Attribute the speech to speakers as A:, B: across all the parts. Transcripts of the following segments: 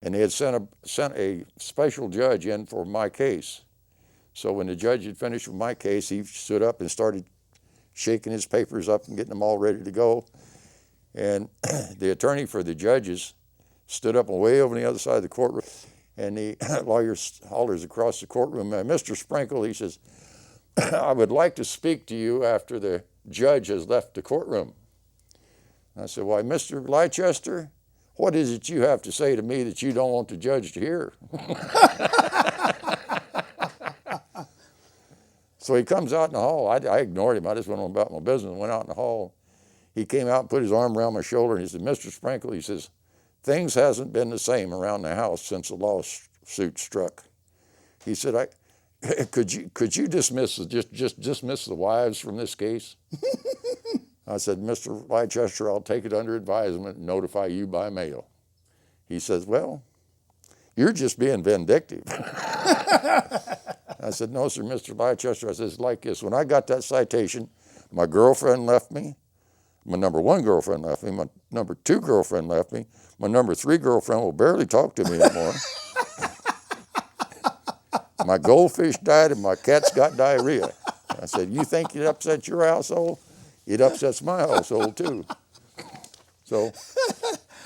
A: and they had sent a special judge in for my case. So when the judge had finished with my case, he stood up and started shaking his papers up and getting them all ready to go. And the attorney for the judges stood up and way over on the other side of the courtroom, and the lawyer hollers across the courtroom, Mr. Sprinkle, he says, I would like to speak to you after the judge has left the courtroom. I said, why, Mr. Leicester, what is it you have to say to me that you don't want the judge to hear? So he comes out in the hall. I ignored him. I just went on about my business and went out in the hall. He came out and put his arm around my shoulder, and he said, Mr. Sprinkle, he says, things hasn't been the same around the house since the lawsuit struck. He said, could you dismiss dismiss the wives from this case? I said, Mr. Leicester, I'll take it under advisement and notify you by mail. He says, well, you're just being vindictive. I said, no, sir, Mr. Leicester. I said, it's like this. When I got that citation, my girlfriend left me. My number 1 girlfriend left me. My number 2 girlfriend left me. My number 3 girlfriend will barely talk to me anymore. My goldfish died and my cat's got diarrhea. I said, you think it upsets your household? It upsets my household too. So,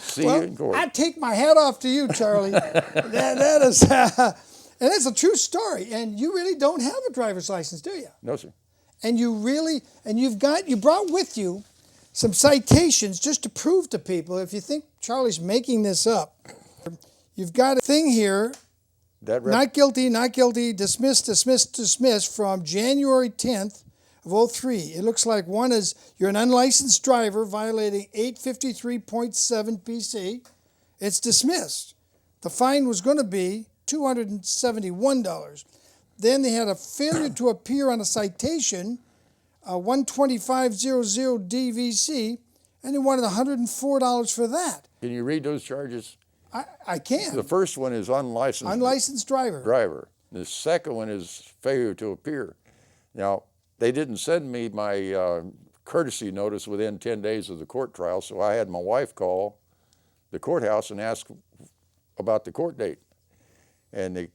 A: see you in court.
B: I take my hat off to you, Charlie. that is, and it's a true story. And you really don't have a driver's license, do you?
A: No, sir.
B: And you brought with you some citations just to prove to people, if you think Charlie's making this up, you've got a thing here, not guilty, dismissed from January 10th of 03. It looks like one is you're an unlicensed driver violating 853.7 PC. It's dismissed. The fine was going to be $271. Then they had a failure to appear on a citation, 12500 DVC, and they wanted $104 for that.
A: Can you read those charges?
B: I can.
A: The first one is
B: unlicensed driver.
A: The second one is failure to appear. Now, they didn't send me my courtesy notice within 10 days of the court trial, so I had my wife call the courthouse and ask about the court date. And the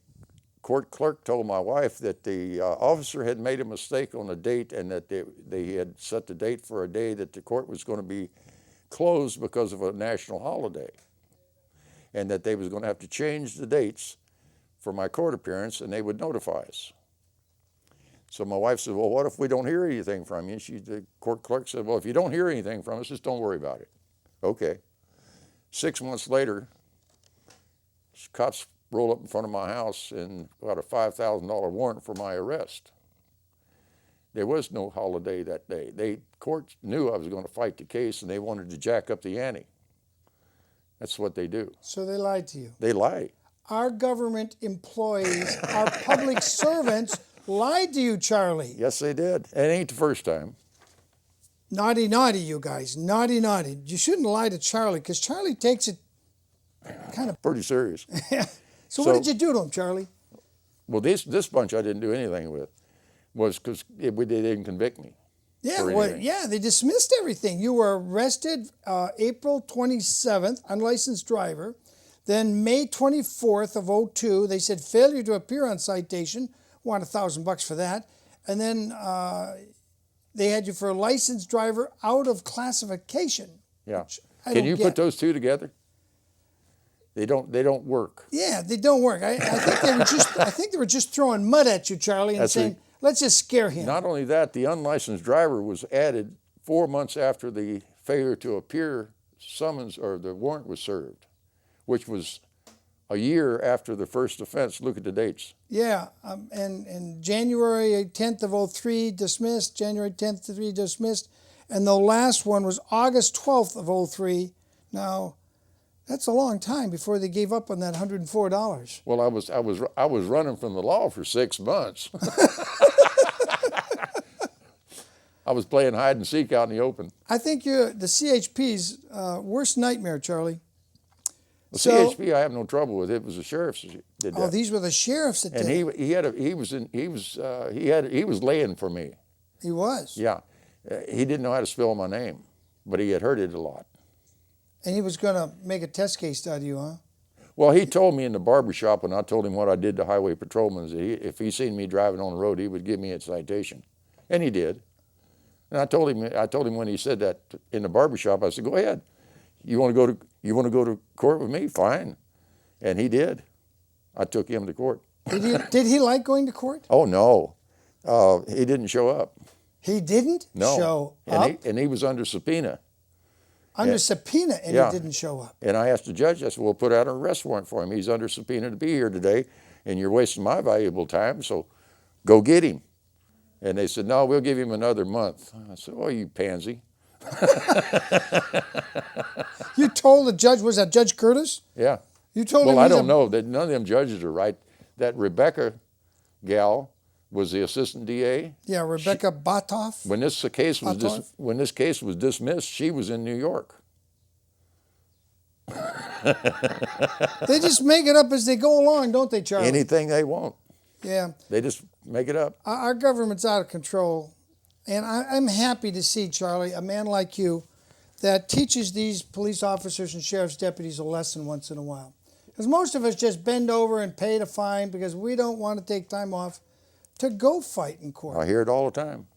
A: court clerk told my wife that the officer had made a mistake on the date and that they had set the date for a day that the court was going to be closed because of a national holiday, and that they was going to have to change the dates for my court appearance, and they would notify us. So my wife said, well, what if we don't hear anything from you? The court clerk said, well, if you don't hear anything from us, just don't worry about it. Okay. 6 months later, cops roll up in front of my house and got a $5,000 warrant for my arrest. There was no holiday that day. The court knew I was going to fight the case, and they wanted to jack up the ante. That's what they do.
B: So they lied to you.
A: They lie.
B: Our government employees, our public servants lied to you, Charlie.
A: Yes, they did. And it ain't the first time.
B: Naughty, naughty, you guys. Naughty, naughty. You shouldn't lie to Charlie, because Charlie takes it kind of
A: pretty serious.
B: So what did you do to him, Charlie?
A: Well, this bunch I didn't do anything with, was because they didn't convict me.
B: Yeah, they dismissed everything. You were arrested April 27th, unlicensed driver. Then May 24th of 02, they said failure to appear on citation, want $1,000 for that. And then they had you for a licensed driver out of classification.
A: Yeah. Can you put those two together? They don't work.
B: Yeah, they don't work. I think they were just throwing mud at you, Charlie, and saying, let's just scare him.
A: Not only that, the unlicensed driver was added 4 months after the failure to appear summons or the warrant was served, which was a year after the first offense. Look at the dates.
B: Yeah, and January 10th of 03 dismissed, January 10th of 03 dismissed, and the last one was August 12th of 03. Now, that's a long time before they gave up on that $104.
A: Well, I was running from the law for 6 months. I was playing hide and seek out in the open.
B: I think you're the CHP's worst nightmare, Charlie.
A: The CHP I have no trouble with. It was the sheriffs that did that.
B: Oh, these were the sheriffs that did it.
A: And he was laying for me.
B: He was.
A: Yeah, he didn't know how to spell my name, but he had heard it a lot.
B: And he was going to make a test case out of you, huh?
A: Well, he told me in the barber shop when I told him what I did to highway patrolmen, that if he seen me driving on the road, he would give me a citation, and he did. And I told him when he said that in the barber shop, I said, "Go ahead. You want to go to court with me? Fine." And he did. I took him to court.
B: Did he like going to court?
A: Oh no, he didn't show up.
B: He didn't
A: No,
B: show
A: and
B: up
A: he was under subpoena.
B: under subpoena, and
A: Yeah.
B: he didn't show up.
A: And I asked the judge, I said, "We'll put out an arrest warrant for him. He's under subpoena to be here today, and you're wasting my valuable time, so go get him." And they said, "No, we'll give him another month." I said, "Oh, you pansy."
B: You told the judge, was that Judge Curtis?
A: Yeah.
B: You told him
A: Well, I
B: he's
A: don't know. That none of them judges are right. That Rebecca gal was the assistant DA.
B: Yeah, Rebecca Batoff.
A: When this case was
B: Batoff?
A: when this case was dismissed, she was in New York.
B: They just make it up as they go along, don't they, Charlie?
A: Anything they want,
B: Yeah.
A: they just make it up.
B: Our government's out of control. And I'm happy to see, Charlie, a man like you that teaches these police officers and sheriff's deputies a lesson once in a while. Because most of us just bend over and pay the fine because we don't want to take time off to go fight in court.
A: I hear it all the time.